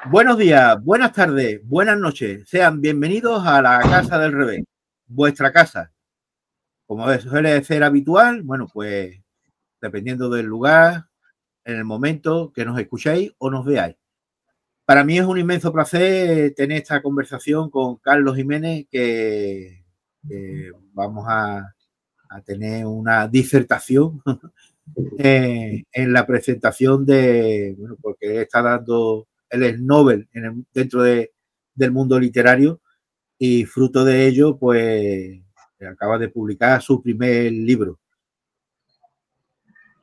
Buenos días, buenas tardes, buenas noches. Sean bienvenidos a la Casa del Revés, vuestra casa. Como suele ser habitual, bueno, pues dependiendo del lugar, en el momento que nos escuchéis o nos veáis. Para mí es un inmenso placer tener esta conversación con Carlos Jiménez, que vamos a tener una disertación en la presentación de, bueno, porque está dando, él es Nobel dentro del mundo literario y fruto de ello, pues acaba de publicar su primer libro.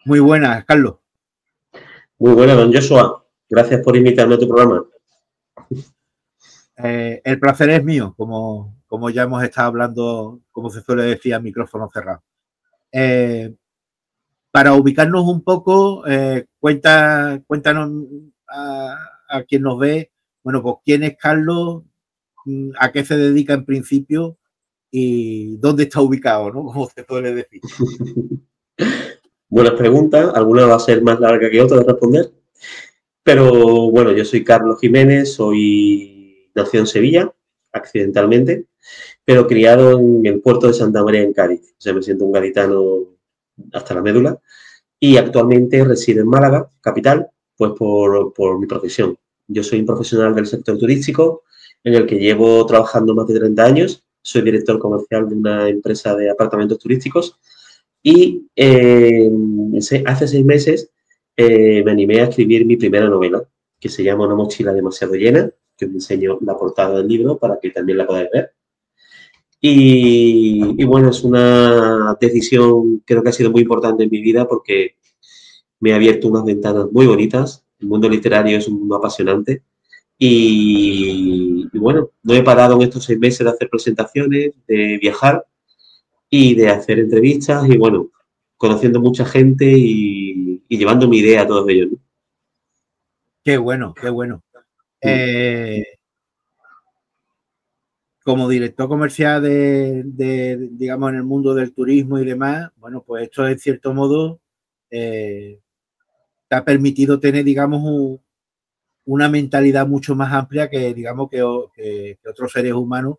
Muy buenas, Carlos. Muy buenas, don Joshua. Gracias por invitarme a tu programa. El placer es mío, como ya hemos estado hablando, como se suele decir, a micrófono cerrado. Para ubicarnos un poco, cuéntanos a quien nos ve, bueno, pues quién es Carlos, a qué se dedica en principio y dónde está ubicado, ¿no? Como se suele decir. Buenas preguntas, alguna va a ser más larga que otra de responder, pero bueno, yo soy Carlos Jiménez, nacido en Sevilla, accidentalmente, pero criado en el puerto de Santa María en Cádiz. O sea, me siento un gaditano hasta la médula y actualmente resido en Málaga, capital, pues por mi profesión. Yo soy un profesional del sector turístico en el que llevo trabajando más de 30 años. Soy director comercial de una empresa de apartamentos turísticos y hace 6 meses me animé a escribir mi primera novela, que se llama Una mochila demasiado llena, que os enseño la portada del libro para que también la podáis ver. Y bueno, es una decisión, creo que ha sido muy importante en mi vida porque me ha abierto unas ventanas muy bonitas. El mundo literario es un mundo apasionante. Y bueno, no he parado en estos 6 meses de hacer presentaciones, de viajar y de hacer entrevistas y bueno, conociendo mucha gente y llevando mi idea a todos ellos, ¿no? Qué bueno, qué bueno. Como director comercial digamos, en el mundo del turismo y demás, bueno, pues esto en cierto modo te ha permitido tener, digamos, una mentalidad mucho más amplia que, digamos, que otros seres humanos,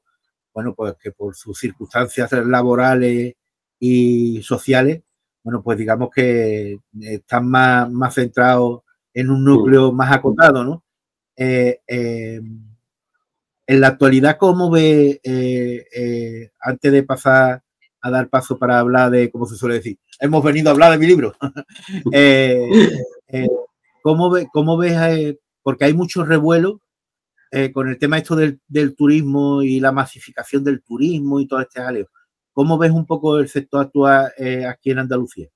bueno, pues que por sus circunstancias laborales y sociales, bueno, pues digamos que están más centrados en un núcleo más acotado, ¿no? En la actualidad, ¿cómo ve, antes de pasar a dar paso para hablar de, como se suele decir, hemos venido a hablar de mi libro, ¿cómo ves, porque hay mucho revuelo con el tema esto del turismo y la masificación del turismo y todo este jaleo? ¿Cómo ves un poco el sector actual aquí en Andalucía?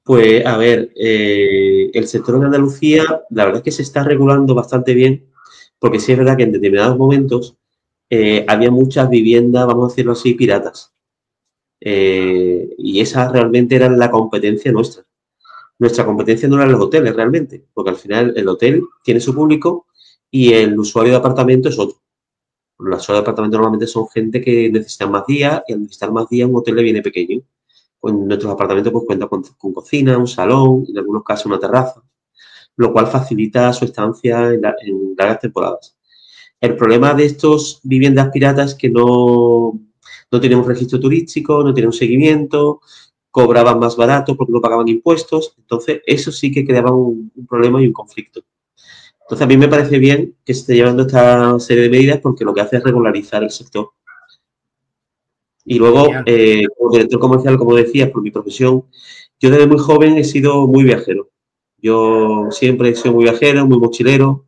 Pues a ver, el sector en Andalucía, la verdad es que se está regulando bastante bien, porque sí es verdad que en determinados momentos había muchas viviendas, vamos a decirlo así, piratas. Y esas realmente eran la competencia nuestra. Nuestra competencia no eran los hoteles realmente, porque al final el hotel tiene su público y el usuario de apartamento es otro. Los usuarios de apartamento normalmente son gente que necesita más días y al necesitar más días un hotel le viene pequeño. Pues nuestros apartamentos pues cuentan con cocina, un salón, en algunos casos una terraza, lo cual facilita su estancia en largas temporadas. El problema de estos viviendas piratas es que no tienen un registro turístico, no tienen un seguimiento, cobraban más barato porque no pagaban impuestos. Entonces, eso sí que creaba un problema y un conflicto. Entonces, a mí me parece bien que se esté llevando esta serie de medidas porque lo que hace es regularizar el sector. Y luego, como director comercial, como decías, por mi profesión, yo desde muy joven he sido muy viajero. Yo siempre he sido muy viajero, muy mochilero,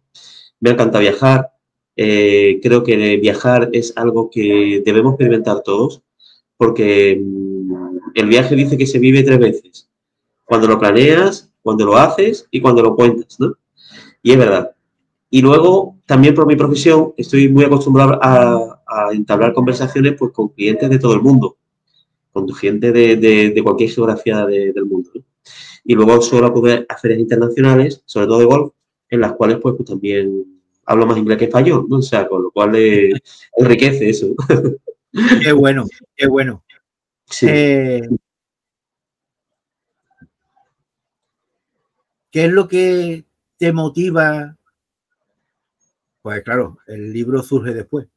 me encanta viajar. Creo que viajar es algo que debemos experimentar todos, porque el viaje dice que se vive 3 veces. Cuando lo planeas, cuando lo haces y cuando lo cuentas, ¿no? Y es verdad. Y luego, también por mi profesión, estoy muy acostumbrado a entablar conversaciones pues, con clientes de todo el mundo, con gente de cualquier geografía del mundo, ¿no? Y luego suelo acudir a ferias internacionales, sobre todo de golf, en las cuales pues también hablo más inglés que español, ¿no? O sea, con lo cual enriquece eso. Qué bueno, qué bueno. Sí. ¿Qué es lo que te motiva Pues claro, el libro surge después.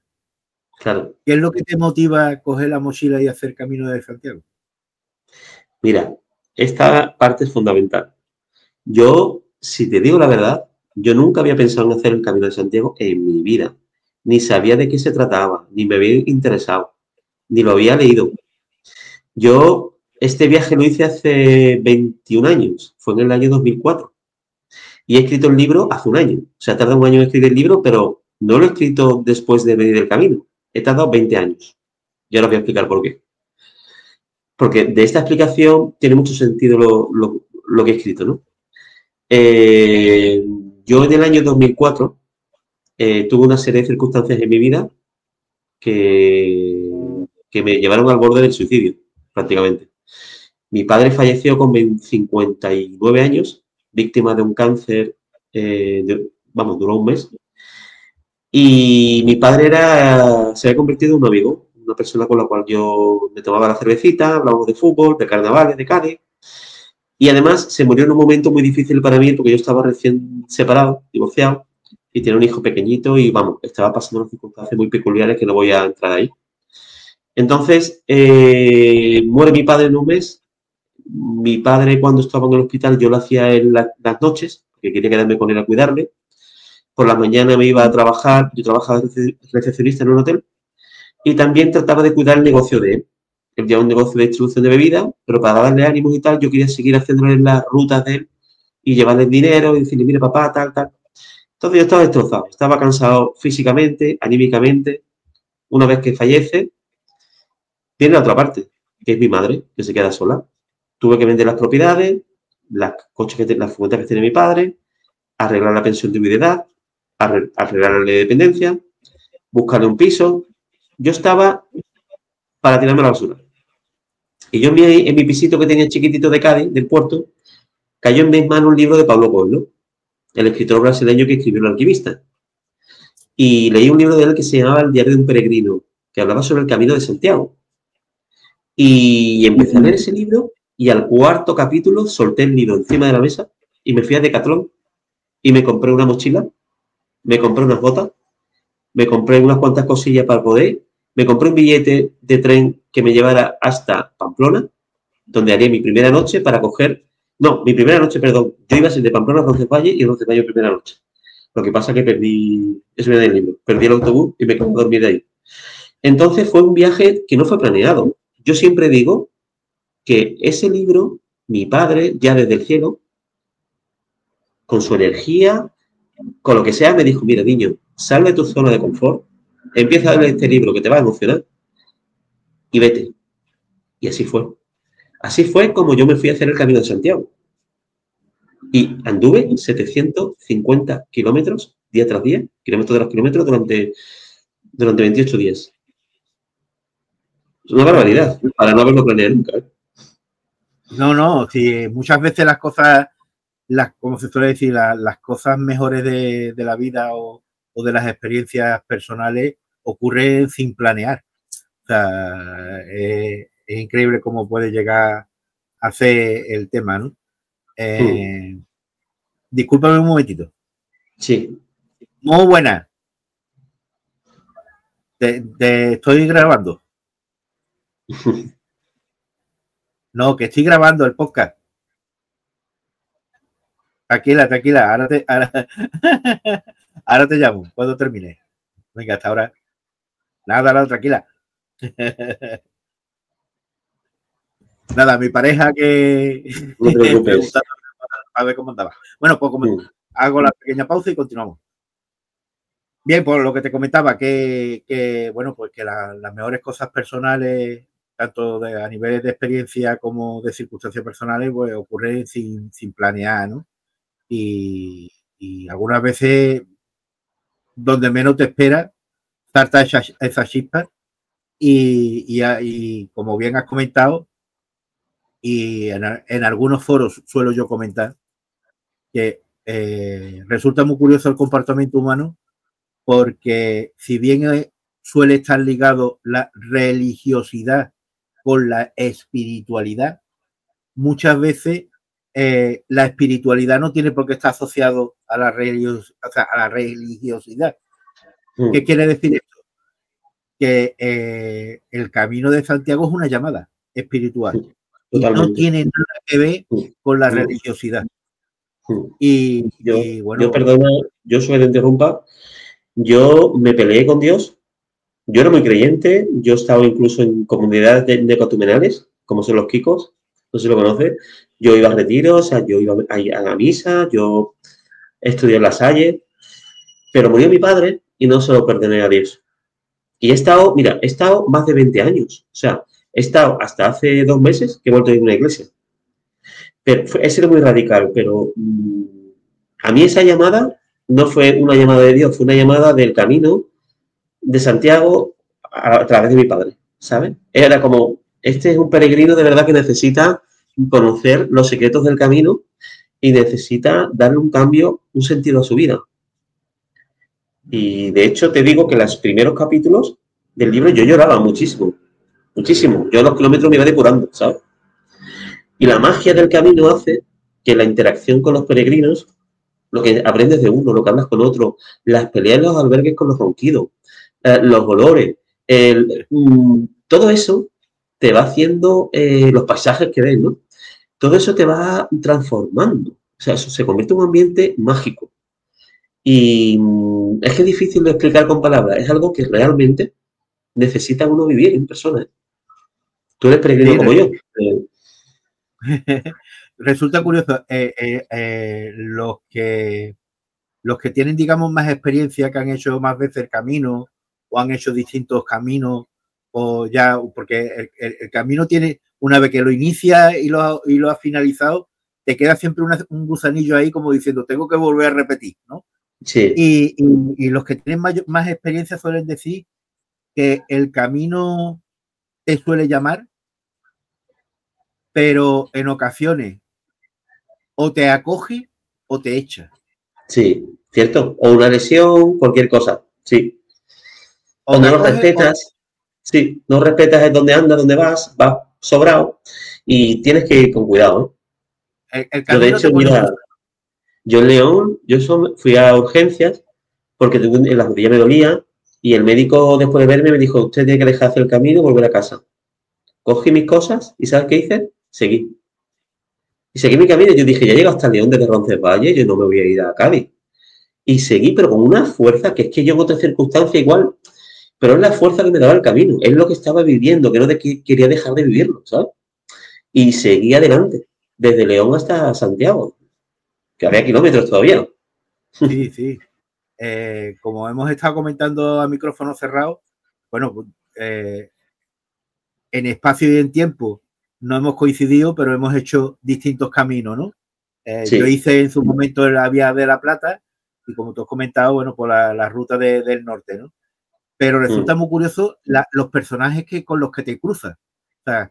Claro. ¿Qué es lo que te motiva a coger la mochila y hacer Camino de Santiago? Mira, esta parte es fundamental. Yo, si te digo la verdad, yo nunca había pensado en hacer el Camino de Santiago en mi vida. Ni sabía de qué se trataba, ni me había interesado, ni lo había leído. Yo este viaje lo hice hace 21 años, fue en el año 2004. Y he escrito el libro hace un año. O sea, tarda un año en escribir el libro, pero no lo he escrito después de venir del camino. He tardado 20 años. Y ahora voy a explicar por qué. Porque de esta explicación tiene mucho sentido lo que he escrito, ¿no? Yo en el año 2004 tuve una serie de circunstancias en mi vida que, que me llevaron al borde del suicidio, prácticamente. Mi padre falleció con 59 años, víctima de un cáncer, duró un mes. Y mi padre se había convertido en un amigo, una persona con la cual yo me tomaba la cervecita, hablábamos de fútbol, de carnavales, de Cádiz. Y además se murió en un momento muy difícil para mí porque yo estaba recién separado, divorciado, y tenía un hijo pequeñito y, vamos, estaba pasando unas circunstancias muy peculiares que no voy a entrar ahí. Entonces, muere mi padre en un mes. Mi padre, cuando estaba en el hospital, yo lo hacía en las noches, porque quería quedarme con él a cuidarle. Por la mañana me iba a trabajar, yo trabajaba de recepcionista en un hotel, y también trataba de cuidar el negocio de él. Él llevaba un negocio de distribución de bebidas, pero para darle ánimos y tal, yo quería seguir haciéndole las rutas de él y llevarle el dinero y decirle, mire papá, tal, tal. Entonces yo estaba destrozado, estaba cansado físicamente, anímicamente. Una vez que fallece, viene la otra parte, que es mi madre, que se queda sola. Tuve que vender las propiedades, las furgonetas que tiene mi padre, arreglar la pensión de viudedad, arreglar la ley de dependencia, buscarle un piso. Yo estaba para tirarme a la basura. Y yo en mi pisito que tenía chiquitito de Cádiz, del puerto, cayó en mis manos un libro de Pablo Coelho, el escritor brasileño que escribió El alquimista. Y leí un libro de él que se llamaba El diario de un peregrino, que hablaba sobre el camino de Santiago. Y empecé a leer ese libro y al cuarto capítulo solté el libro encima de la mesa y me fui a Decathlon y me compré una mochila, me compré unas botas, me compré unas cuantas cosillas para poder, me compré un billete de tren que me llevara hasta Pamplona, donde haría mi primera noche para coger... No, mi primera noche, perdón. Yo iba a ser de Pamplona a Roncesvalles y Roncesvalles primera noche. Lo que pasa es que perdí... Eso viene del libro. Perdí el autobús y me quedé a dormir de ahí. Entonces fue un viaje que no fue planeado. Yo siempre digo que ese libro, mi padre, ya desde el cielo, con su energía, con lo que sea, me dijo, mira, niño, sal de tu zona de confort, empieza a leer este libro que te va a emocionar y vete. Y así fue. Así fue como yo me fui a hacer el Camino de Santiago. Y anduve 750 kilómetros, día tras día, kilómetro tras kilómetro, durante 28 días. Es una barbaridad, para no haberlo planeado nunca. No, sí, muchas veces las cosas, como se suele decir, las cosas mejores de la vida o de las experiencias personales ocurren sin planear. O sea, es increíble cómo puede llegar a ser el tema, ¿no? Discúlpame un momentito. Sí. Muy buena. Te estoy grabando. No, que estoy grabando el podcast. Tranquila. Ahora te llamo cuando termine. Venga, hasta ahora. Nada, tranquila. Nada, mi pareja que No te preocupes. a ver cómo andaba. Bueno, pues hago la pequeña pausa y continuamos. Bien, por lo que te comentaba, bueno, pues que las mejores cosas personales, tanto a niveles de experiencia como de circunstancias personales, pues ocurren sin planear, ¿no? Y algunas veces, donde menos te esperas, salta esa chispa y como bien has comentado, y en algunos foros suelo yo comentar que resulta muy curioso el comportamiento humano, porque si bien suele estar ligado la religiosidad con la espiritualidad, muchas veces la espiritualidad no tiene por qué estar asociado a la religiosidad, ¿Qué quiere decir esto? Que el camino de Santiago es una llamada espiritual y no tiene nada que ver con la religiosidad. Y bueno, yo, perdona, yo soy de interrumpa, yo me peleé con Dios, yo era muy creyente, yo estaba incluso en comunidades de cotumenales, como son los Kikos, no sé si lo conoces, yo iba a retiros, o sea, yo iba a la misa, yo estudié en La Salle, pero murió mi padre y no se lo perdoné a Dios. Y he estado, mira, he estado más de 20 años, o sea, he estado hasta hace 2 meses que he vuelto a ir a una iglesia. Pero he sido muy radical, pero a mí esa llamada no fue una llamada de Dios, fue una llamada del camino de Santiago a través de mi padre, ¿sabes? Era como, este es un peregrino de verdad que necesita conocer los secretos del camino y necesita darle un cambio, un sentido a su vida. Y de hecho te digo que los primeros capítulos del libro yo lloraba muchísimo, muchísimo. Yo a los kilómetros me iba depurando, ¿sabes? Y la magia del camino hace que la interacción con los peregrinos, lo que aprendes de uno, lo que hablas con otro, las peleas en los albergues con los ronquidos, los olores, todo eso te va haciendo los paisajes que ves, ¿no? Todo eso te va transformando. O sea, eso se convierte en un ambiente mágico. Y es que es difícil de explicar con palabras. Es algo que realmente necesita uno vivir en persona. Tú eres peregrino como yo. Resulta curioso, los que tienen, digamos, más experiencia, que han hecho más veces el camino o han hecho distintos caminos, o ya, porque el camino tiene, una vez que lo inicia y lo has finalizado, te queda siempre un gusanillo ahí como diciendo, tengo que volver a repetir, ¿no? Sí. Y los que tienen más experiencia suelen decir que el camino te suele llamar, pero en ocasiones o te acoge o te echa. Sí, ¿cierto? O una lesión, cualquier cosa, sí. O no lo respetas, sí, no respetas el dónde andas, dónde vas sobrado y tienes que ir con cuidado, ¿no? Yo, de hecho, mira, yo en León, fui a urgencias porque en la rodilla me dolía y el médico, después de verme, me dijo, usted tiene que dejar hacer el camino y volver a casa. Cogí mis cosas y ¿sabes qué hice? Seguí. Y seguí mi camino y yo dije, ya llego hasta León desde Roncesvalles, yo no me voy a ir a Cádiz. Y seguí, pero con una fuerza que es que yo en otras circunstancias igual, pero es la fuerza que me daba el camino, es lo que estaba viviendo, que no quería dejar de vivirlo, ¿sabes? Y seguí adelante, desde León hasta Santiago, que había kilómetros todavía. Sí, sí. Como hemos estado comentando a micrófono cerrado, bueno, en espacio y en tiempo no hemos coincidido, pero hemos hecho distintos caminos, ¿no? Sí. Yo hice en su momento la Vía de la Plata y como tú has comentado, bueno, por la ruta del norte, ¿no? Pero resulta muy curioso los personajes con los que te cruzas. O sea,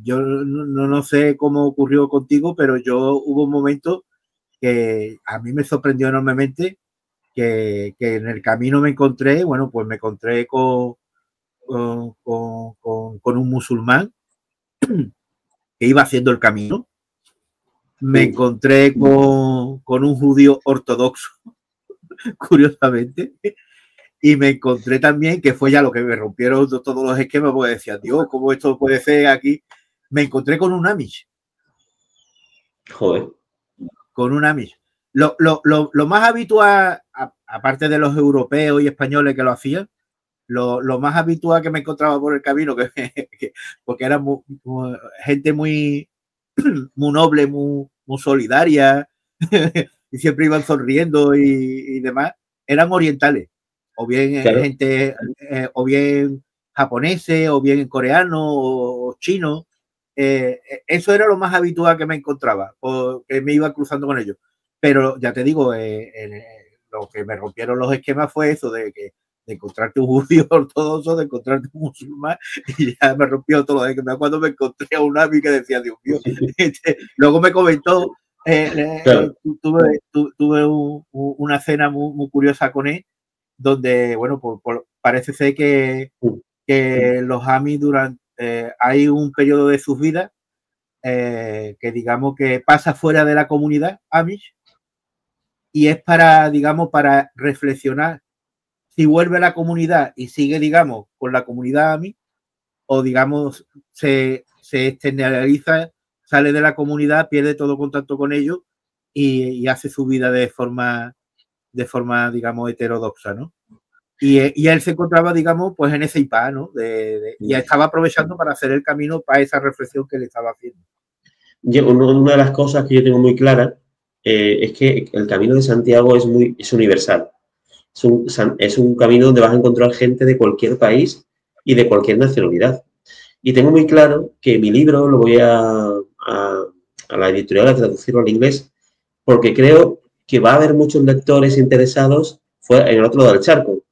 yo no sé cómo ocurrió contigo, pero hubo un momento que a mí me sorprendió enormemente que en el camino me encontré con un musulmán que iba haciendo el camino. Me encontré con un judío ortodoxo, curiosamente, y me encontré también, que fue ya lo que me rompieron todos los esquemas, porque decía, Dios, ¿cómo esto puede ser aquí? Me encontré con un Amish. Joder. Con un Amish. Lo más habitual, aparte de los europeos y españoles que lo hacían, lo más habitual que me encontraba por el camino, porque era gente muy noble, muy solidaria, y siempre iban sonriendo y demás, eran orientales, o bien claro. Gente, o bien japoneses, o bien coreanos, o chinos. Eso era lo más habitual que me encontraba, o que me iba cruzando con ellos. Pero ya te digo, lo que me rompieron los esquemas fue eso de encontrarte un judío ortodoxo, de encontrarte un musulmán, y ya me rompió todo. Cuando me encontré a un amigo que decía, Dios mío, luego me comentó, claro. Tuve una cena muy curiosa con él, donde, bueno, parece ser que los Amis hay un periodo de sus vidas que digamos que pasa fuera de la comunidad Amish y es para, digamos, para reflexionar si vuelve a la comunidad y sigue, digamos, con la comunidad AMI, o digamos, se externaliza, sale de la comunidad, pierde todo contacto con ellos y hace su vida de forma, digamos, heterodoxa, ¿no? Y él se encontraba, digamos, pues en ese impasse, ¿no? Y estaba aprovechando para hacer el camino para esa reflexión que le estaba haciendo. Una de las cosas que yo tengo muy clara es que el Camino de Santiago es universal. Es un camino donde vas a encontrar gente de cualquier país y de cualquier nacionalidad. Y tengo muy claro que mi libro lo voy a la editorial a traducirlo al inglés, porque creo que va a haber muchos lectores interesados en el otro lado del charco.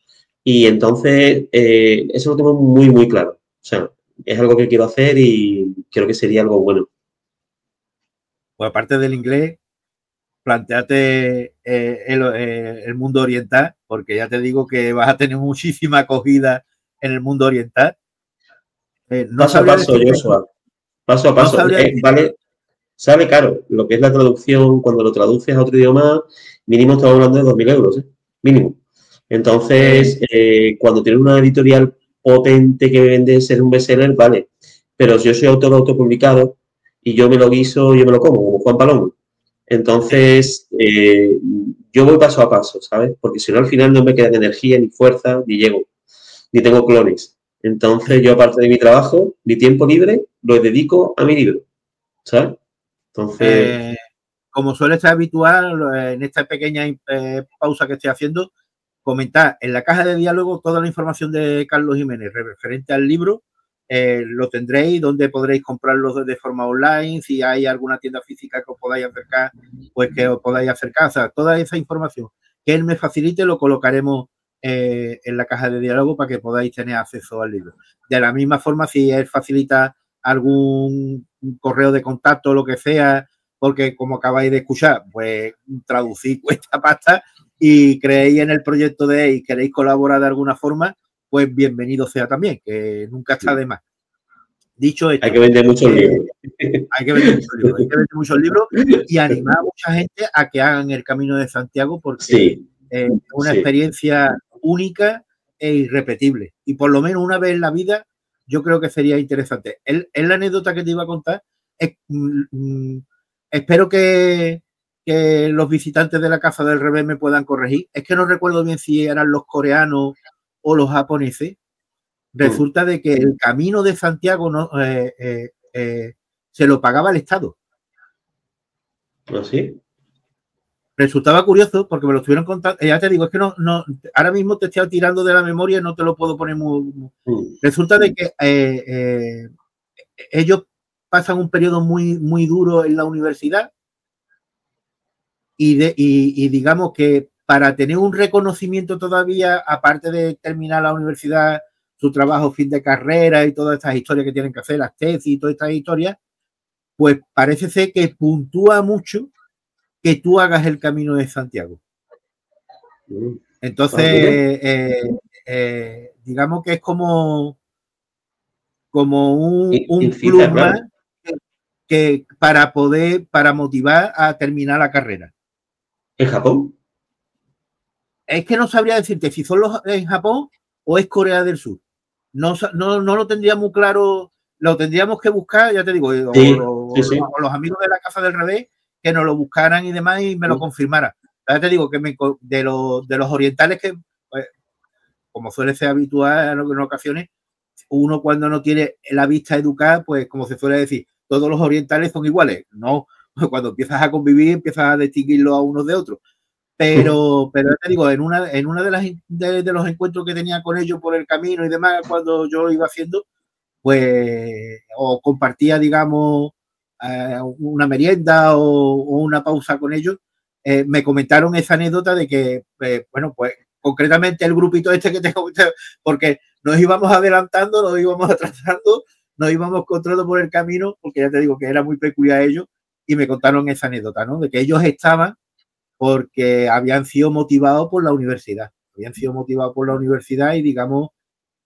Y entonces, eso lo tengo muy, muy claro. O sea, es algo que quiero hacer y creo que sería algo bueno. Pues aparte del inglés, planteate el mundo oriental, porque ya te digo que vas a tener muchísima acogida en el mundo oriental. No paso a paso, Joshua. Paso a paso. No vale, sale caro. Lo que es la traducción, cuando lo traduces a otro idioma, mínimo estamos hablando de 2.000 euros, ¿eh? Mínimo. Entonces, cuando tienes una editorial potente que vende ser un bestseller, vale. Pero yo soy autor autopublicado y yo me lo guiso, yo me lo como, como Juan Palomo. Entonces, yo voy paso a paso, ¿sabes? Porque si no, al final no me queda ni energía, ni fuerza, ni llego, ni tengo clones. Entonces, yo aparte de mi trabajo, mi tiempo libre, lo dedico a mi libro, ¿sabes? Entonces... como suele ser habitual, en esta pequeña pausa que estoy haciendo, comentar en la caja de diálogo toda la información de Carlos Jiménez referente al libro. Lo tendréis, donde podréis comprarlo de forma online, si hay alguna tienda física que os podáis acercar, pues que os podáis acercar. O sea, toda esa información que él me facilite lo colocaremos en la caja de diálogo para que podáis tener acceso al libro. De la misma forma, si él facilita algún correo de contacto o lo que sea, porque como acabáis de escuchar, pues traducir cuesta pasta y creéis en el proyecto de él y queréis colaborar de alguna forma, pues bienvenido sea también, que nunca está de más. Dicho esto, hay que vender muchos libros. Hay que vender muchos libros y animar a mucha gente a que hagan el Camino de Santiago, porque es una experiencia única e irrepetible. Y por lo menos una vez en la vida, yo creo que sería interesante. Es la anécdota que te iba a contar. Espero que los visitantes de la Casa del Revés me puedan corregir. Es que no recuerdo bien si eran los coreanos o los japoneses. Resulta de que el Camino de Santiago no, se lo pagaba el Estado. ¿Así? Resultaba curioso porque me lo estuvieron contando. Ya te digo, es que no, ahora mismo te estoy tirando de la memoria y no te lo puedo poner muy. Resulta de que ellos pasan un periodo muy, muy duro en la universidad y digamos que para tener un reconocimiento todavía, aparte de terminar la universidad, su trabajo fin de carrera y todas estas historias que tienen que hacer, las tesis y todas estas historias, pues parece ser que puntúa mucho que tú hagas el Camino de Santiago. Entonces, digamos que es como un plus más que para motivar a terminar la carrera. ¿En Japón? Es que no sabría decirte si son los en Japón o es Corea del Sur. No lo tendría muy claro, lo tendríamos que buscar, ya te digo, o los amigos de la Casa del Revés que nos lo buscaran y demás y me lo confirmaran. Ya te digo que de los orientales que, pues, como suele ser habitual en ocasiones, uno cuando no tiene la vista educada, pues como se suele decir, todos los orientales son iguales. No, cuando empiezas a convivir, empiezas a distinguirlos a unos de otros. Pero ya te digo, en una de los encuentros que tenía con ellos por el camino y demás, cuando yo lo iba haciendo, pues o compartía, digamos, una merienda o una pausa con ellos, me comentaron esa anécdota de que, bueno, pues concretamente el grupito este que te comenté, porque nos íbamos adelantando, nos íbamos atrasando, nos íbamos encontrando por el camino, porque ya te digo que era muy peculiar ellos, y me contaron esa anécdota, ¿no? De que ellos estaban porque habían sido motivados por la universidad. Habían sido motivados por la universidad y digamos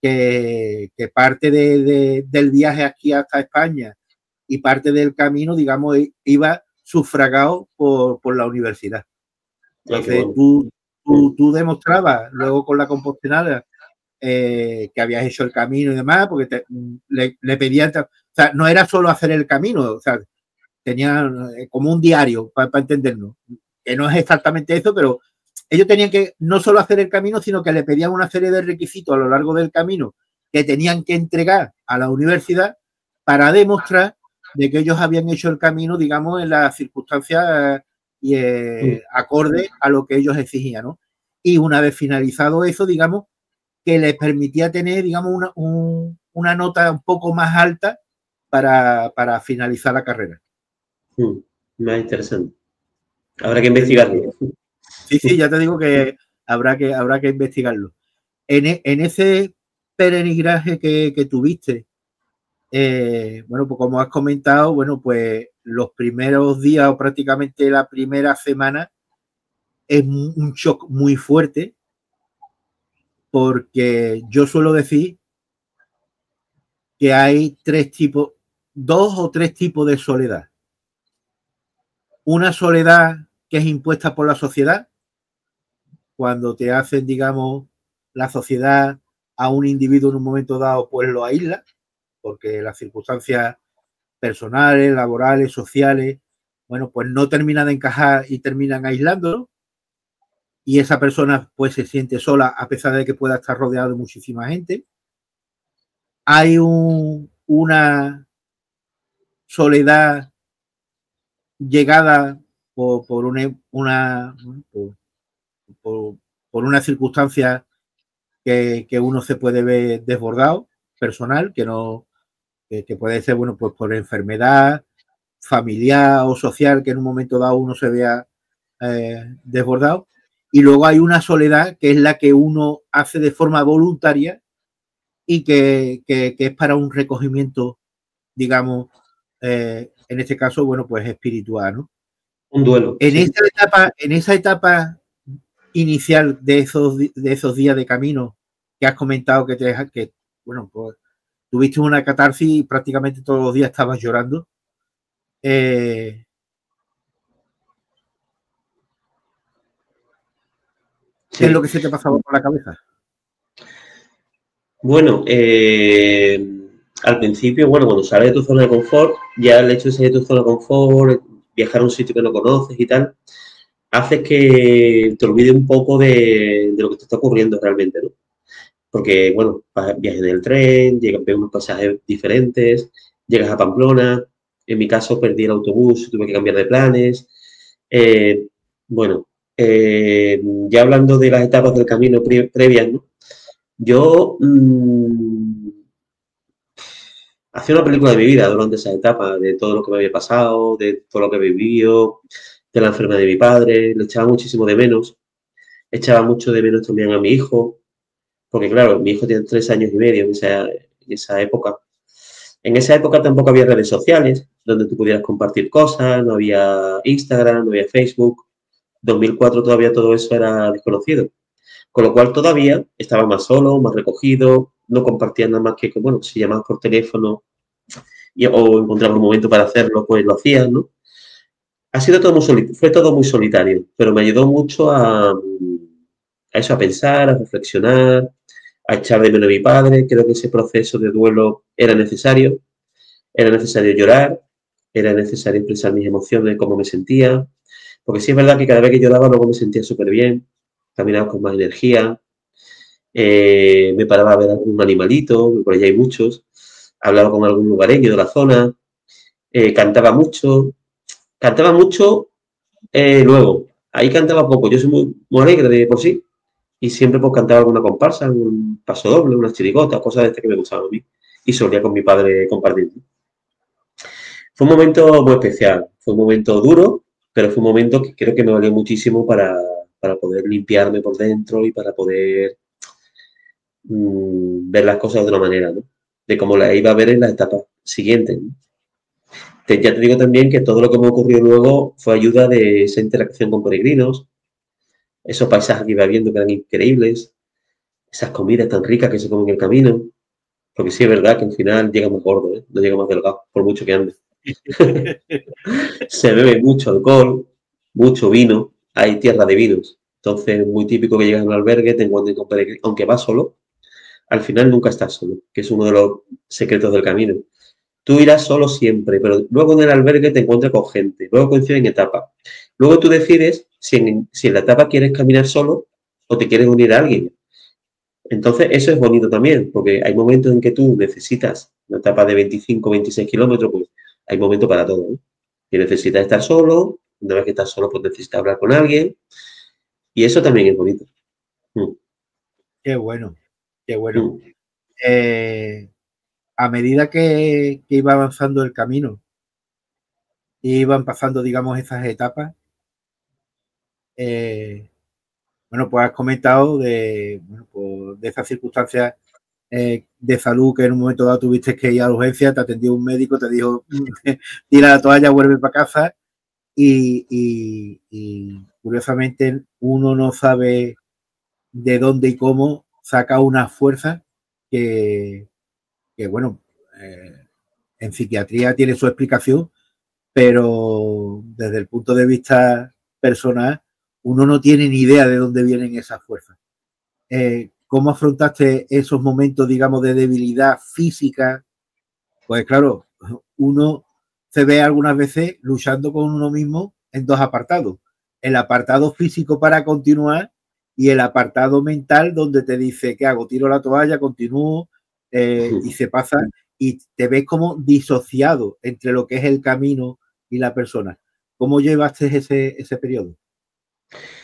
que parte del viaje aquí hasta España y parte del camino, digamos, iba sufragado por la universidad. Entonces, tú tú demostrabas luego con la compostelada que habías hecho el camino y demás, porque le pedían, o sea, no era solo hacer el camino, o sea, tenía como un diario para entendernos, que no es exactamente eso, pero ellos tenían que no solo hacer el camino, sino que le pedían una serie de requisitos a lo largo del camino que tenían que entregar a la universidad para demostrar de que ellos habían hecho el camino, digamos, en las circunstancias y acorde a lo que ellos exigían, ¿no? Y una vez finalizado eso, digamos, que les permitía tener, digamos, una nota un poco más alta para finalizar la carrera. Más interesante. Habrá que investigarlo. Sí, ya te digo que habrá que investigarlo. En ese peregrinaje que tuviste, bueno, pues como has comentado, bueno, pues los primeros días o prácticamente la primera semana es un shock muy fuerte, porque yo suelo decir que hay dos o tres tipos de soledad. Una soledad que es impuesta por la sociedad, cuando te hacen, digamos, la sociedad a un individuo en un momento dado, pues lo aísla, porque las circunstancias personales, laborales, sociales, bueno, pues no terminan de encajar y terminan aislándolo, y esa persona pues se siente sola a pesar de que pueda estar rodeado de muchísima gente. Hay una soledad llegada por una circunstancia que uno se puede ver desbordado, personal, que puede ser, bueno, pues por enfermedad familiar o social, que en un momento dado uno se vea desbordado. Y luego hay una soledad que es la que uno hace de forma voluntaria y que es para un recogimiento, digamos, en este caso, bueno, pues espiritual, ¿no? Un duelo. En esa etapa inicial de esos días de camino que has comentado que bueno, pues tuviste una catarsis y prácticamente todos los días estabas llorando. ¿Qué es lo que se te pasaba por la cabeza? Bueno, al principio, bueno, cuando sales de tu zona de confort, ya el hecho de salir de tu zona de confort, viajar a un sitio que no conoces y tal, hace que te olvides un poco de lo que te está ocurriendo realmente, ¿no? Porque, bueno, viajas en el tren, ves unos pasajes diferentes, llegas a Pamplona, en mi caso perdí el autobús, tuve que cambiar de planes. Bueno, ya hablando de las etapas del camino previas, ¿no? Yo hacía una película de mi vida durante esa etapa, de todo lo que me había pasado, de todo lo que había vivido, de la enfermedad de mi padre, le echaba muchísimo de menos. Echaba mucho de menos también a mi hijo, porque claro, mi hijo tiene 3 años y medio en esa época. En esa época tampoco había redes sociales donde tú pudieras compartir cosas, no había Instagram, no había Facebook. 2004 todavía todo eso era desconocido. Con lo cual todavía estaba más solo, más recogido, no compartía nada más que, bueno, si llamabas por teléfono o encontrabas un momento para hacerlo, pues lo hacías, ¿no? Fue todo muy solitario, pero me ayudó mucho a eso, a pensar, a reflexionar, a echar de menos a mi padre. Creo que ese proceso de duelo era necesario llorar, era necesario expresar mis emociones, cómo me sentía, porque sí es verdad que cada vez que lloraba luego me sentía súper bien, caminaba con más energía, me paraba a ver algún animalito, por allá hay muchos, hablaba con algún lugareño de la zona, cantaba mucho, luego, ahí cantaba poco, yo soy muy alegre de por sí, y siempre pues cantaba alguna comparsa, un paso doble, unas chirigotas, cosas de estas que me gustaban a mí, y solía con mi padre compartir. Fue un momento muy especial, fue un momento duro, pero fue un momento que creo que me valió muchísimo para poder limpiarme por dentro y para poder ver las cosas de otra manera, ¿no? De cómo las iba a ver en las etapas siguientes, ¿no? Ya te digo también que todo lo que me ocurrió luego fue ayuda de esa interacción con peregrinos, esos paisajes que iba viendo que eran increíbles, esas comidas tan ricas que se comen en el camino, porque sí es verdad que al final llega más gordo, ¿eh? No llega más delgado, por mucho que ande. Se bebe mucho alcohol, mucho vino, hay tierra de vinos. Entonces, muy típico que llegas a un albergue, te encuentres con peregrinos, aunque vas solo, al final nunca estás solo, que es uno de los secretos del camino. Tú irás solo siempre, pero luego en el albergue te encuentras con gente, luego coinciden etapas. Luego tú decides si en la etapa quieres caminar solo o te quieres unir a alguien. Entonces, eso es bonito también, porque hay momentos en que tú necesitas una etapa de 25, 26 kilómetros, pues hay momentos para todo, ¿no? Que necesitas estar solo, una vez que estás solo, pues necesitas hablar con alguien, y eso también es bonito. Qué bueno, qué bueno. Mm. A medida que iba avanzando el camino, iban pasando, digamos, esas etapas, bueno, pues has comentado bueno, pues de esas circunstancias de salud que en un momento dado tuviste que ir a la urgencia, te atendió un médico, te dijo, tira la toalla, vuelve para casa y curiosamente uno no sabe de dónde y cómo saca una fuerza que, que bueno, en psiquiatría tiene su explicación, pero desde el punto de vista personal, uno no tiene ni idea de dónde vienen esas fuerzas. ¿Cómo afrontaste esos momentos, digamos, de debilidad física? Pues claro, uno se ve algunas veces luchando con uno mismo en dos apartados. El apartado físico para continuar y el apartado mental donde te dice, ¿qué hago? Tiro la toalla, continúo y se pasa y te ves como disociado entre lo que es el camino y la persona. ¿Cómo llevaste ese periodo?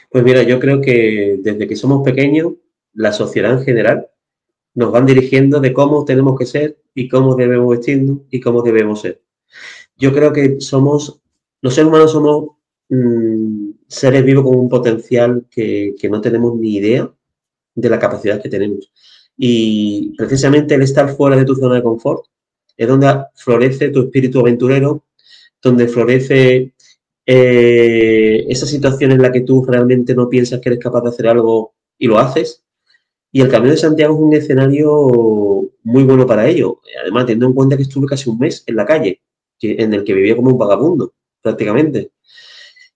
Pues mira, yo creo que desde que somos pequeños, la sociedad en general nos van dirigiendo de cómo tenemos que ser y cómo debemos vestirnos y cómo debemos ser. Yo creo que los seres humanos somos seres vivos con un potencial que no tenemos ni idea de la capacidad que tenemos. Y precisamente el estar fuera de tu zona de confort es donde florece tu espíritu aventurero, donde florece esa situación en la que tú realmente no piensas que eres capaz de hacer algo y lo haces. Y el Camino de Santiago es un escenario muy bueno para ello. Además, teniendo en cuenta que estuve casi un mes en la calle, en el que vivía como un vagabundo, prácticamente.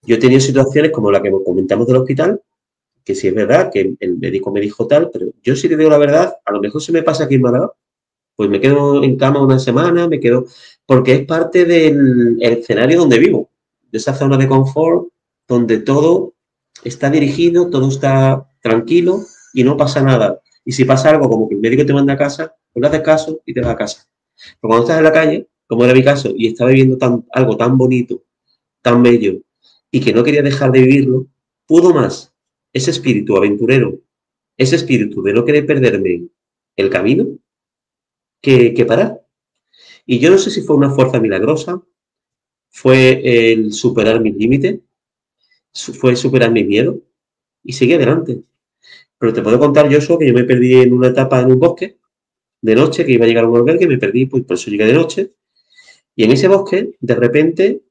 Yo he tenido situaciones como la que comentamos del hospital, que sí es verdad que el médico me dijo tal, pero yo sí te digo la verdad, a lo mejor se me pasa aquí en Málaga, pues me quedo en cama una semana, porque es parte del escenario donde vivo, de esa zona de confort, donde todo está dirigido, todo está tranquilo y no pasa nada. Y si pasa algo como que el médico te manda a casa, pues le haces caso y te vas a casa. Pero cuando estás en la calle, como era mi caso, y estaba viviendo algo tan bonito, tan bello, y que no quería dejar de vivirlo, pudo más ese espíritu aventurero, ese espíritu de no querer perderme el camino, que parar. Y yo no sé si fue una fuerza milagrosa, fue el superar mis límites, fue superar mi miedo y seguir adelante. Pero te puedo contar, yo que yo me perdí en una etapa en un bosque de noche, que iba a llegar a un albergue, me perdí, pues por eso llegué de noche. Y en ese bosque, de repente,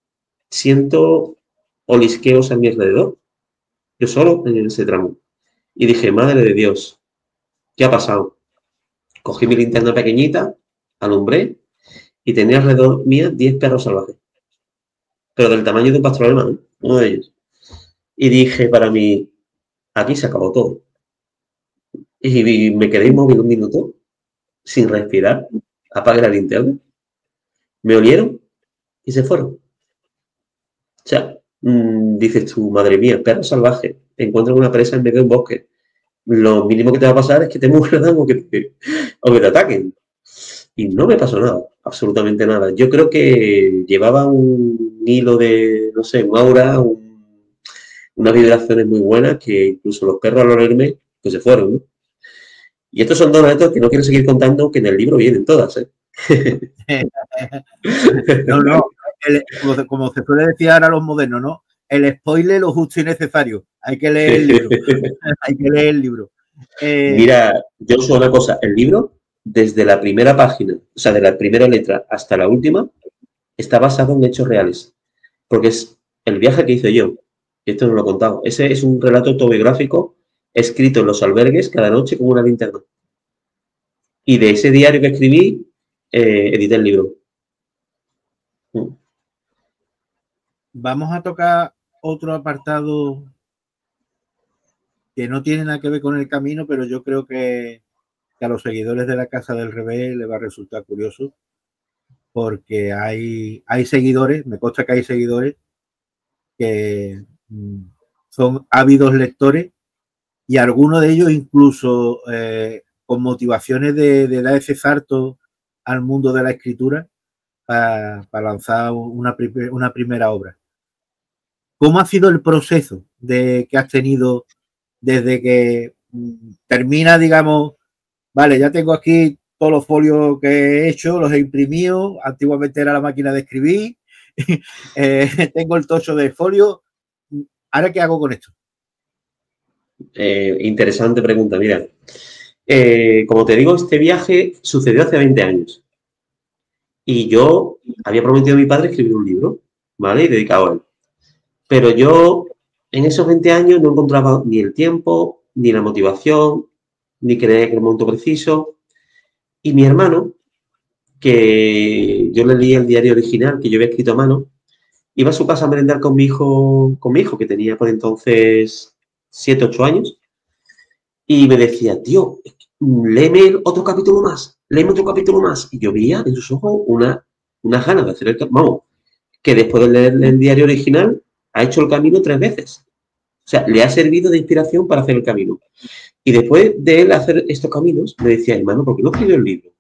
siento olisqueos a mi alrededor, yo solo en ese tramo. Y dije, madre de Dios, ¿qué ha pasado? Cogí mi linterna pequeñita, alumbré y tenía alrededor mía 10 perros salvajes, pero del tamaño de un pastor alemán, ¿eh? Uno de ellos. Y dije para mí, aquí se acabó todo. Y me quedé inmóvil un minuto, sin respirar, apagué la linterna, me olieron y se fueron. O sea, dices tú, madre mía, perro salvaje, encuentras una presa en medio de un bosque. Lo mínimo que te va a pasar es que te muerdan o que te ataquen. Y no me pasó nada, absolutamente nada. Yo creo que llevaba un hilo de, no sé, un aura, unas vibraciones muy buenas que incluso los perros al olerme, pues se fueron, ¿no? Y estos son dos anécdotas que no quiero seguir contando, que en el libro vienen todas, ¿eh? No, no, como se suele decir ahora a los modernos, ¿no? El spoiler lo justo y necesario. Hay que leer el libro. Hay que leer el libro. Mira, yo os una cosa, el libro, desde la primera página, o sea, de la primera letra hasta la última, está basado en hechos reales. Porque es el viaje que hice yo. Y esto no lo he contado. Ese es un relato autobiográfico escrito en los albergues cada noche con una linterna. Y de ese diario que escribí, edité el libro. Vamos a tocar otro apartado que no tiene nada que ver con el camino, pero yo creo que a los seguidores de la Casa del Revés les va a resultar curioso, porque hay seguidores, me consta que hay seguidores que son ávidos lectores y algunos de ellos incluso con motivaciones de dar ese salto al mundo de la escritura para lanzar una primera obra. ¿Cómo ha sido el proceso que has tenido desde que termina, digamos, vale, ya tengo aquí todos los folios que he hecho, los he imprimido, antiguamente era la máquina de escribir, tengo el tocho de folio, ¿ahora qué hago con esto? Interesante pregunta, mira. Como te digo, este viaje sucedió hace 20 años. Y yo había prometido a mi padre escribir un libro, ¿vale? Y dedicado a él. Pero yo en esos 20 años no encontraba ni el tiempo, ni la motivación, ni creía que era el momento preciso. Y mi hermano, que yo le leí el diario original que yo había escrito a mano, iba a su casa a merendar con mi hijo, que tenía por entonces 7, 8 años, y me decía, tío, léeme otro capítulo más, léeme otro capítulo más. Y yo veía en sus ojos una ganas de hacer el camino. Vamos, que después de leer el diario original ha hecho el camino 3 veces. O sea, le ha servido de inspiración para hacer el camino. Y después de él hacer estos caminos, me decía, hermano, ¿por qué no escribe un libro?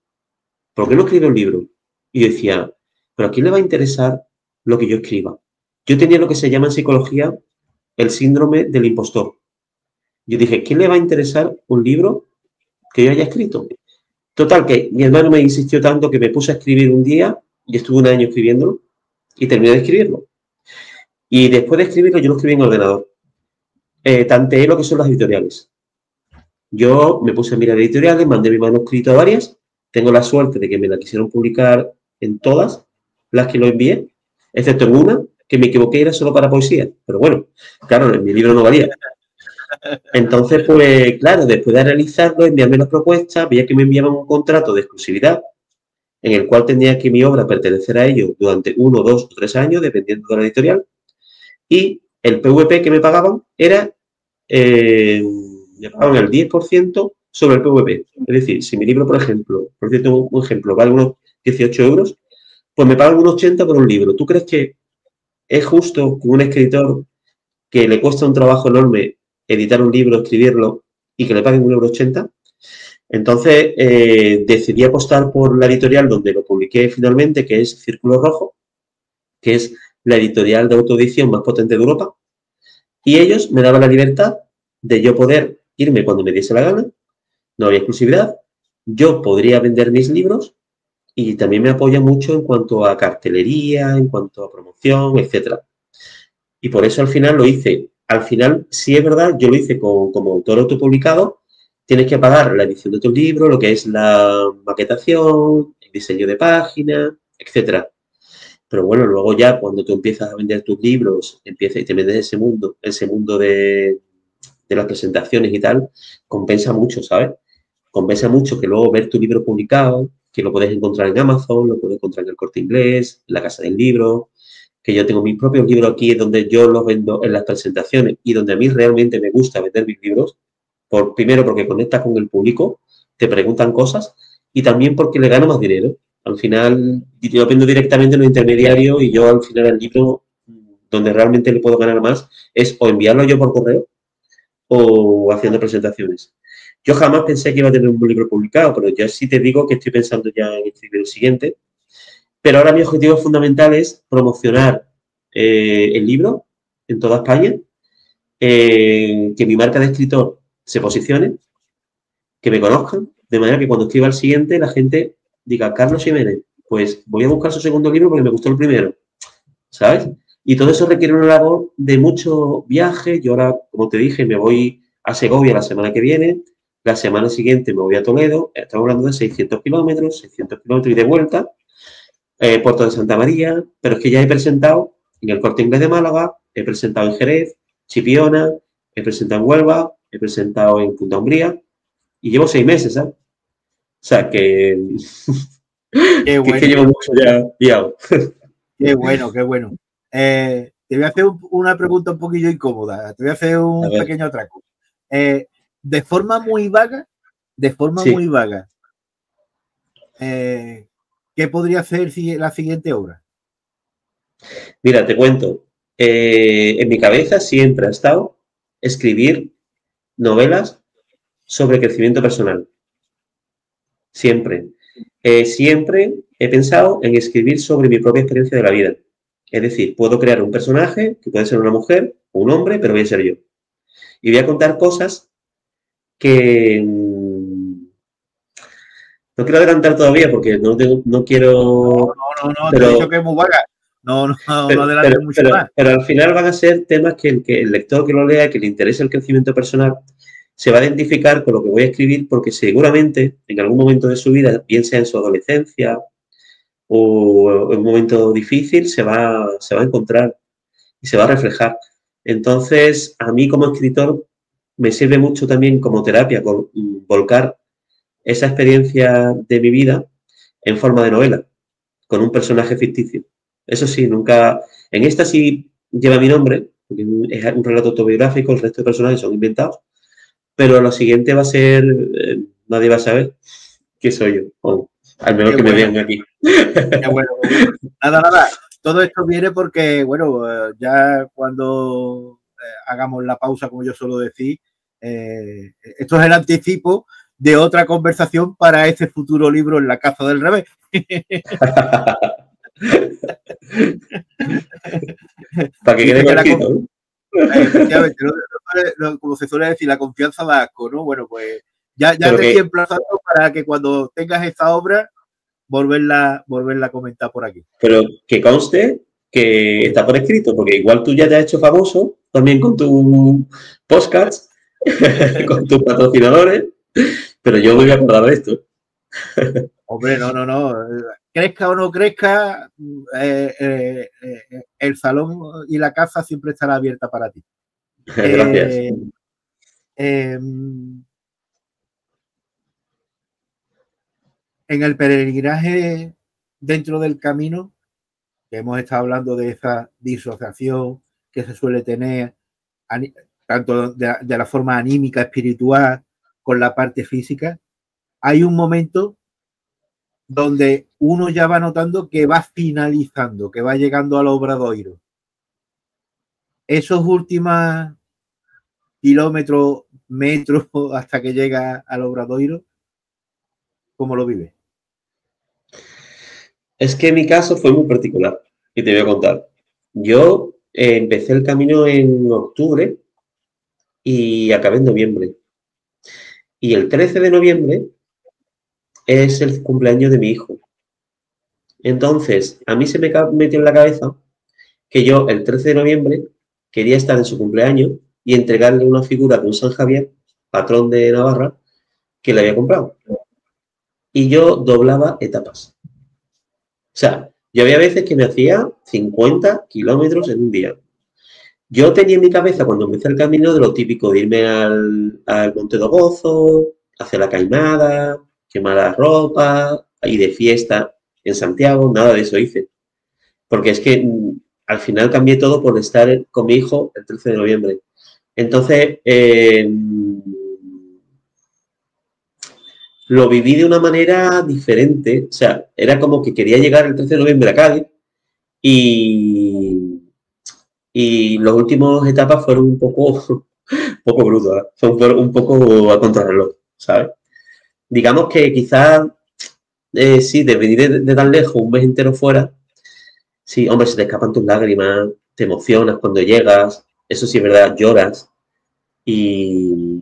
¿Por qué no escribe un libro? Y yo decía, ¿pero a quién le va a interesar lo que yo escriba? Yo tenía lo que se llama en psicología el síndrome del impostor. Yo dije, ¿quién le va a interesar un libro que yo haya escrito? Total, que mi hermano me insistió tanto que me puse a escribir un día y estuve un año escribiéndolo y terminé de escribirlo. Y después de escribirlo, yo lo escribí en ordenador. Tanteé lo que son las editoriales. Yo me puse a mirar editoriales, mandé mi manuscrito a varias. Tengo la suerte de que me la quisieron publicar en todas las que lo envié, excepto en una, que me equivoqué, era solo para poesía. Pero bueno, claro, en mi libro no valía. Entonces, pues claro, después de analizarlo, enviarme las propuestas, veía que me enviaban un contrato de exclusividad en el cual tenía que mi obra pertenecer a ellos durante 1, 2 o 3 años, dependiendo de la editorial. Y el PVP que me pagaban era, me pagaban el 10% sobre el PVP. Es decir, si mi libro, por ejemplo, por cierto, un ejemplo, vale unos 18 euros, pues me pagan unos 80 por un libro. ¿Tú crees que es justo que un escritor que le cuesta un trabajo enorme editar un libro, escribirlo, y que le paguen 1,80 €? Entonces, decidí apostar por la editorial donde lo publiqué finalmente, que es Círculo Rojo, que es la editorial de autoedición más potente de Europa, y ellos me daban la libertad de yo poder irme cuando me diese la gana, no había exclusividad, yo podría vender mis libros y también me apoya mucho en cuanto a cartelería, en cuanto a promoción, etcétera. Y por eso al final lo hice. Al final, sí es verdad, yo lo hice como autor autopublicado, tienes que pagar la edición de tu libro, lo que es la maquetación, el diseño de páginas, etcétera. Pero bueno, luego ya cuando tú empiezas a vender tus libros, empiezas y te metes ese mundo de las presentaciones y tal, compensa mucho, ¿sabes? Compensa mucho que luego ver tu libro publicado, que lo puedes encontrar en Amazon, lo puedes encontrar en el Corte Inglés, en la Casa del Libro, que yo tengo mis propios libros aquí donde yo los vendo en las presentaciones y donde a mí realmente me gusta vender mis libros, primero porque conectas con el público, te preguntan cosas y también porque le gano más dinero. Al final, yo vendo directamente en un intermediario y yo al final el libro donde realmente le puedo ganar más es o enviarlo yo por correo o haciendo presentaciones. Yo jamás pensé que iba a tener un libro publicado, pero yo sí te digo que estoy pensando ya en escribir el siguiente. Pero ahora mi objetivo fundamental es promocionar el libro en toda España, que mi marca de escritor se posicione, que me conozcan, de manera que cuando escriba el siguiente la gente diga, Carlos Jiménez, pues voy a buscar su segundo libro porque me gustó el primero, ¿sabes? Y todo eso requiere una labor de mucho viaje. Yo ahora, como te dije, me voy a Segovia la semana que viene, la semana siguiente me voy a Toledo, estamos hablando de 600 kilómetros y de vuelta, Puerto de Santa María, pero es que ya he presentado en el Corte Inglés de Málaga, he presentado en Jerez, Chipiona, he presentado en Huelva, he presentado en Punta Umbría y llevo 6 meses, ¿sabes? O sea, que Qué bueno, que llevo mucho ya guiado. Qué bueno, qué bueno. Te voy a hacer una pregunta un poquillo incómoda. Te voy a hacer un pequeño atraco. De forma muy vaga, muy vaga, ¿qué podría ser la siguiente obra? Mira, te cuento. En mi cabeza siempre ha estado escribir novelas sobre crecimiento personal. Siempre. Siempre he pensado en escribir sobre mi propia experiencia de la vida. Es decir, puedo crear un personaje que puede ser una mujer o un hombre, pero voy a ser yo. Y voy a contar cosas que no quiero adelantar todavía porque no quiero... No, te he dicho que es muy vaga. No adelante mucho más. Pero al final van a ser temas que el lector que lo lea, que le interese el crecimiento personal, se va a identificar con lo que voy a escribir porque seguramente en algún momento de su vida, bien sea en su adolescencia o en un momento difícil, se va a encontrar y se va a reflejar. Entonces, a mí como escritor me sirve mucho también como terapia volcar esa experiencia de mi vida en forma de novela, con un personaje ficticio. Eso sí, nunca... En esta sí lleva mi nombre, porque es un relato autobiográfico, el resto de personajes son inventados, pero lo siguiente va a ser... nadie va a saber qué soy yo, o al menos que me vean aquí. Qué bueno. Nada. Todo esto viene porque, bueno, ya cuando hagamos la pausa, como yo suelo decir, esto es el anticipo de otra conversación para ese futuro libro En la Casa del Revés. Para que quede cortito, efectivamente, como se suele decir, la confianza da asco, ¿no? Bueno, pues ya te estoy emplazando para que cuando tengas esta obra, volverla a comentar por aquí. Pero que conste que está por escrito, porque igual tú ya te has hecho famoso también con tu podcast, con tus patrocinadores, pero yo me voy a acordar de esto. Hombre, no. Crezca o no crezca, el salón y la casa siempre estará abierta para ti. Gracias. En el peregrinaje dentro del camino, que hemos estado hablando de esa disociación que se suele tener, tanto de la forma anímica, espiritual, con la parte física, hay un momento donde uno ya va notando que va finalizando, que va llegando al Obradoiro. Esos últimos kilómetros, metros, hasta que llega al Obradoiro, ¿cómo lo vive? Es que mi caso fue muy particular y te voy a contar. Yo empecé el camino en octubre y acabé en noviembre. Y el 13 de noviembre es el cumpleaños de mi hijo. Entonces, a mí se me metió en la cabeza que yo el 13 de noviembre quería estar en su cumpleaños y entregarle una figura de un San Javier, patrón de Navarra, que le había comprado. Y yo doblaba etapas. O sea, yo había veces que me hacía 50 kilómetros en un día. Yo tenía en mi cabeza, cuando empecé el camino, de lo típico, de irme al Monte do Gozo, hacer la caimada, quemar la ropa, ir de fiesta en Santiago, nada de eso hice. Porque es que al final cambié todo por estar con mi hijo el 13 de noviembre. Entonces, lo viví de una manera diferente. O sea, era como que quería llegar el 13 de noviembre a Cádiz y las últimas etapas fueron un poco brutas, fueron un poco a contrarreloj, ¿sabes? Digamos que quizás, sí, de venir de tan lejos, un mes entero fuera, sí, hombre, se te escapan tus lágrimas, te emocionas cuando llegas, eso sí es verdad, lloras. Y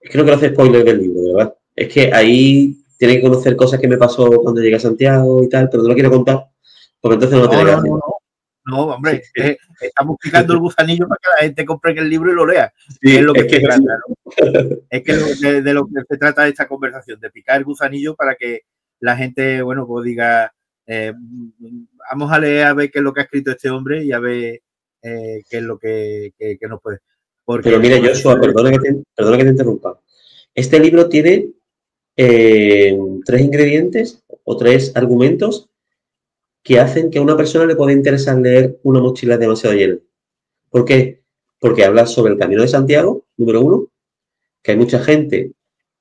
es que no quiero hacer spoilers del libro, de verdad. Es que ahí tiene que conocer cosas que me pasó cuando llegué a Santiago y tal, pero no lo quiero contar, porque entonces no tiene gracia. No, hombre, sí. Estamos picando el gusanillo para que la gente compre el libro y lo lea. Sí, es lo que se trata, ¿no? Es que de lo que se trata esta conversación, de picar el gusanillo para que la gente, bueno, pues diga, vamos a leer a ver qué es lo que ha escrito este hombre y a ver qué es lo que nos puede. Porque, pero mira, Joshua, perdona que te interrumpa. Este libro tiene 3 ingredientes o 3 argumentos que hacen que a una persona le pueda interesar leer Una mochila demasiado llena. ¿Por qué? Porque habla sobre el Camino de Santiago, número uno, que hay mucha gente,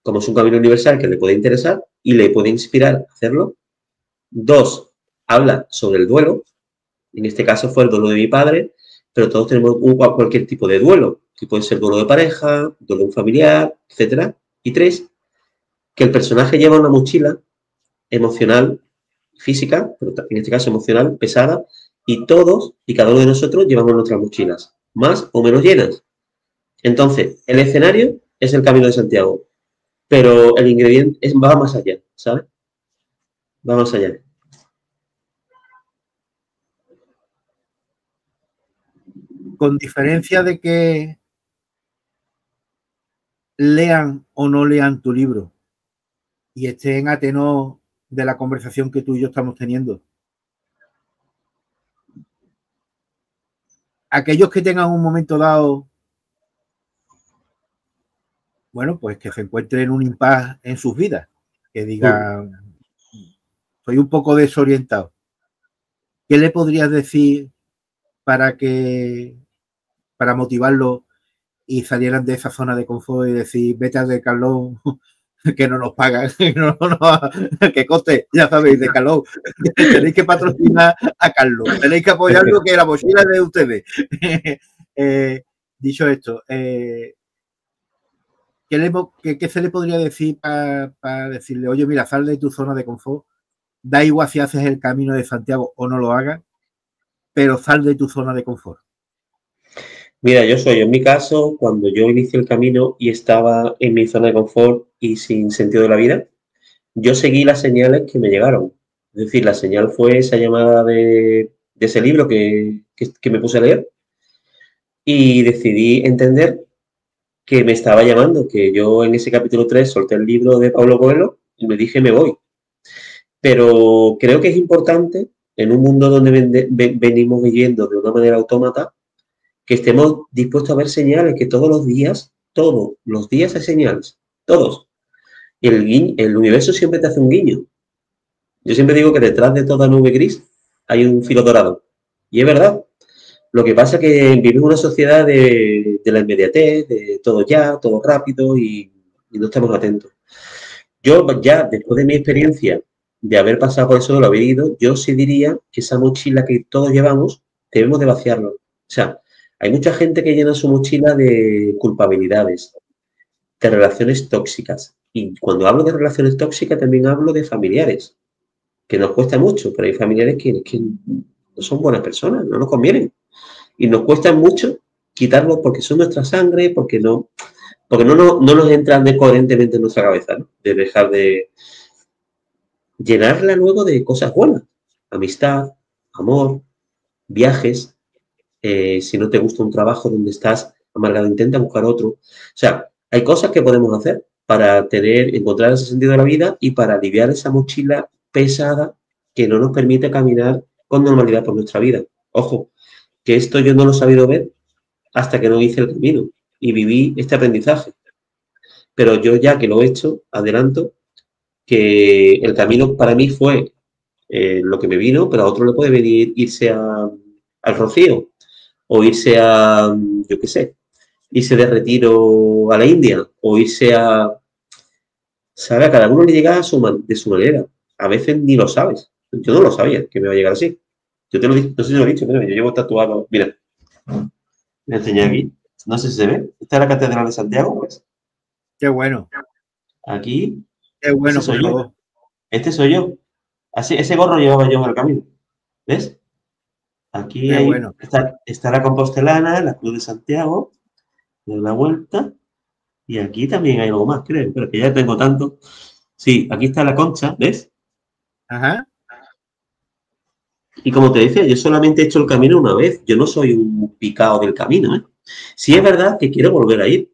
como es un camino universal, que le puede interesar y le puede inspirar a hacerlo. 2, habla sobre el duelo. En este caso fue el duelo de mi padre, pero todos tenemos cualquier tipo de duelo, que puede ser duelo de pareja, duelo de un familiar, etcétera. Y 3, que el personaje lleva una mochila emocional, física, pero en este caso emocional, pesada, y todos y cada uno de nosotros llevamos nuestras mochilas, más o menos llenas. Entonces, el escenario es el Camino de Santiago, pero el ingrediente va más allá, ¿sabes? Va más allá. Con diferencia de que lean o no lean tu libro y estén a tenor de la conversación que tú y yo estamos teniendo, aquellos que tengan un momento dado, bueno, pues que se encuentren en un impasse en sus vidas, que digan, soy un poco desorientado. ¿Qué le podrías decir para motivarlo y salieran de esa zona de confort y decir, vete a Decathlon, que no nos pagan, que coste, ya sabéis, Decathlon, tenéis que patrocinar a Carlos, tenéis que apoyarlo, que la mochila es de ustedes. Dicho esto, ¿qué se le podría decir para decirle, oye, mira, sal de tu zona de confort, da igual si haces el Camino de Santiago o no lo hagas, pero sal de tu zona de confort? Mira, en mi caso, cuando yo inicié el camino y estaba en mi zona de confort y sin sentido de la vida, yo seguí las señales que me llegaron. Es decir, la señal fue esa llamada de ese libro que me puse a leer y decidí entender que me estaba llamando, que yo en ese capítulo 3 solté el libro de Paulo Coelho y me dije, me voy. Pero creo que es importante, en un mundo donde venimos viviendo de una manera autómata, que estemos dispuestos a ver señales, que todos los días hay señales, todos. Y el universo siempre te hace un guiño. Yo siempre digo que detrás de toda nube gris hay un filo dorado. Y es verdad. Lo que pasa es que vivimos en una sociedad de la inmediatez, de todo ya, todo rápido y no estamos atentos. Yo ya, después de mi experiencia de haber pasado por eso, de lo haber ido, yo sí diría que esa mochila que todos llevamos, debemos de vaciarlo. O sea, hay mucha gente que llena su mochila de culpabilidades, de relaciones tóxicas. Y cuando hablo de relaciones tóxicas, también hablo de familiares, que nos cuesta mucho, pero hay familiares que no son buenas personas, no nos convienen. Y nos cuesta mucho quitarlos porque son nuestra sangre, porque no nos entran coherentemente en nuestra cabeza, ¿no? De dejar de llenarla luego de cosas buenas. Amistad, amor, viajes. Si no te gusta un trabajo donde estás amargado, intenta buscar otro. O sea, hay cosas que podemos hacer para encontrar ese sentido de la vida y para aliviar esa mochila pesada que no nos permite caminar con normalidad por nuestra vida. Ojo, que esto yo no lo he sabido ver hasta que no hice el camino y viví este aprendizaje. Pero yo ya que lo he hecho, adelanto que el camino para mí fue lo que me vino, pero a otro le puede venir irse al Rocío o irse a, yo qué sé, irse de retiro a la India o irse a... ¿Sabe? A cada uno le llega de su manera. A veces ni lo sabes. Yo no lo sabía que me iba a llegar así. Yo te lo dije, no sé si lo he dicho, pero yo llevo tatuado. Mira, me enseñé aquí. No sé si se ve. Esta es la Catedral de Santiago, pues. Qué bueno. Aquí. Qué bueno, por favor. Este soy yo. Así, ese gorro llevaba yo en el camino. ¿Ves? Aquí bueno. está la Compostelana, la Cruz de Santiago, de la vuelta. Y aquí también hay algo más, creo, pero que ya tengo tanto. Sí, aquí está la Concha, ¿ves? Ajá. Y como te decía, yo solamente he hecho el camino una vez. Yo no soy un picado del camino, ¿eh? Sí es verdad que quiero volver a ir,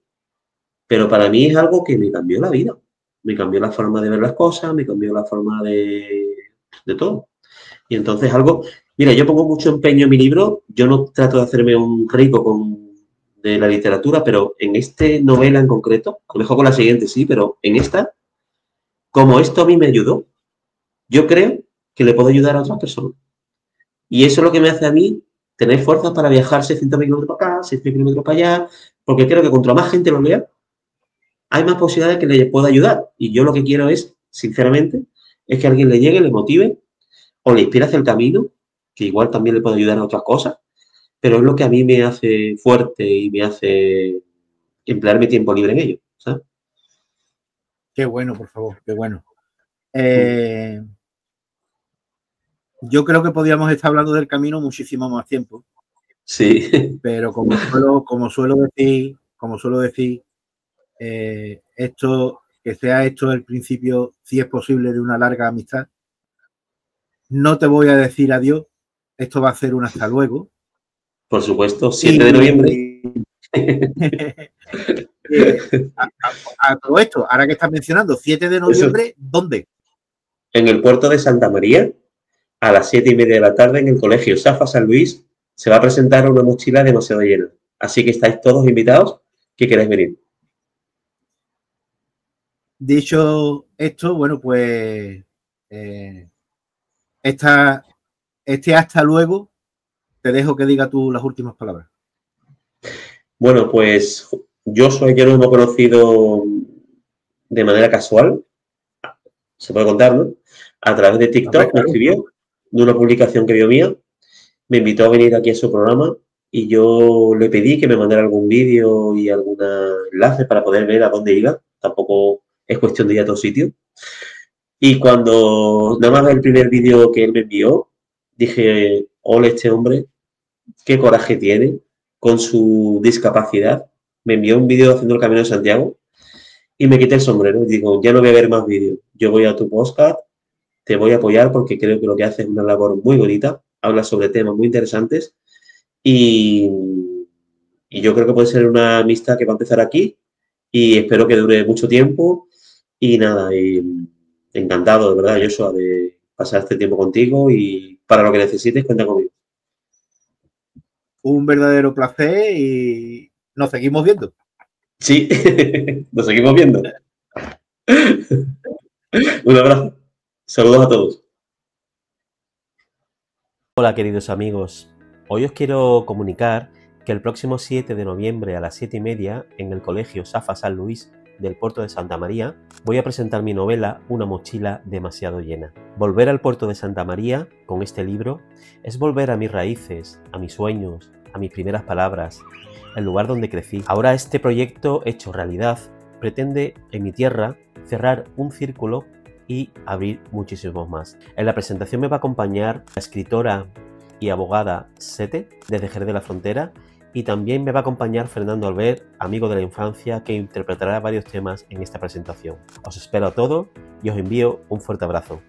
pero para mí es algo que me cambió la vida. Me cambió la forma de ver las cosas, me cambió la forma de todo. Y entonces algo... Mira, yo pongo mucho empeño en mi libro. Yo no trato de hacerme un rico de la literatura, pero en esta novela en concreto, a lo mejor con la siguiente sí, pero en esta, como esto a mí me ayudó, yo creo que le puedo ayudar a otras personas. Y eso es lo que me hace a mí tener fuerza para viajar 600 kilómetros para acá, 600 kilómetros para allá, porque creo que cuanto más gente lo lea, hay más posibilidades de que le pueda ayudar. Y yo lo que quiero es, sinceramente, es que alguien le llegue, le motive o le inspire hacia el camino, que igual también le puede ayudar en otras cosas, pero es lo que a mí me hace fuerte y me hace emplear mi tiempo libre en ello, ¿sabes? Qué bueno, por favor, qué bueno. Yo creo que podríamos estar hablando del camino muchísimo más tiempo. Sí. Pero como suelo decir, que sea esto el principio, si es posible, de una larga amistad. No te voy a decir adiós, esto va a ser un hasta luego. Por supuesto, 7 de noviembre. A todo esto, ahora que estás mencionando, 7 de noviembre, eso. ¿Dónde? En el puerto de Santa María, a las 7:30 de la tarde, en el colegio Safa San Luis, se va a presentar una mochila demasiado llena. Así que estáis todos invitados que queráis venir. Dicho esto, bueno, pues este hasta luego, te dejo que diga tú las últimas palabras. Bueno, pues yo nos hemos conocido de manera casual, se puede contar, ¿no? A través de TikTok me escribió de una publicación que vio mía, me invitó a venir aquí a su programa y yo le pedí que me mandara algún vídeo y algún enlace para poder ver a dónde iba. Tampoco es cuestión de ir a todo sitio. Y cuando nada más el primer vídeo que él me envió, dije, hola, este hombre, qué coraje tiene con su discapacidad. Me envió un vídeo haciendo el Camino de Santiago y me quité el sombrero y digo, ya no voy a ver más vídeos. Yo voy a tu podcast, te voy a apoyar porque creo que lo que haces es una labor muy bonita, hablas sobre temas muy interesantes y yo creo que puede ser una amistad que va a empezar aquí y espero que dure mucho tiempo y nada, encantado, de verdad, Joshua, de pasar este tiempo contigo y para lo que necesites, cuenta conmigo. Un verdadero placer y nos seguimos viendo. Sí, nos seguimos viendo. Un abrazo. Saludos a todos. Hola queridos amigos, hoy os quiero comunicar que el próximo 7 de noviembre a las 7:30 en el Colegio Safa San Luis del puerto de Santa María voy a presentar mi novela Una mochila demasiado llena. Volver al puerto de Santa María con este libro es volver a mis raíces, a mis sueños, a mis primeras palabras, el lugar donde crecí. Ahora este proyecto hecho realidad pretende en mi tierra cerrar un círculo y abrir muchísimos más. En la presentación me va a acompañar la escritora y abogada Sete desde Jerez de la Frontera y también me va a acompañar Fernando Albert, amigo de la infancia, que interpretará varios temas en esta presentación. Os espero a todos y os envío un fuerte abrazo.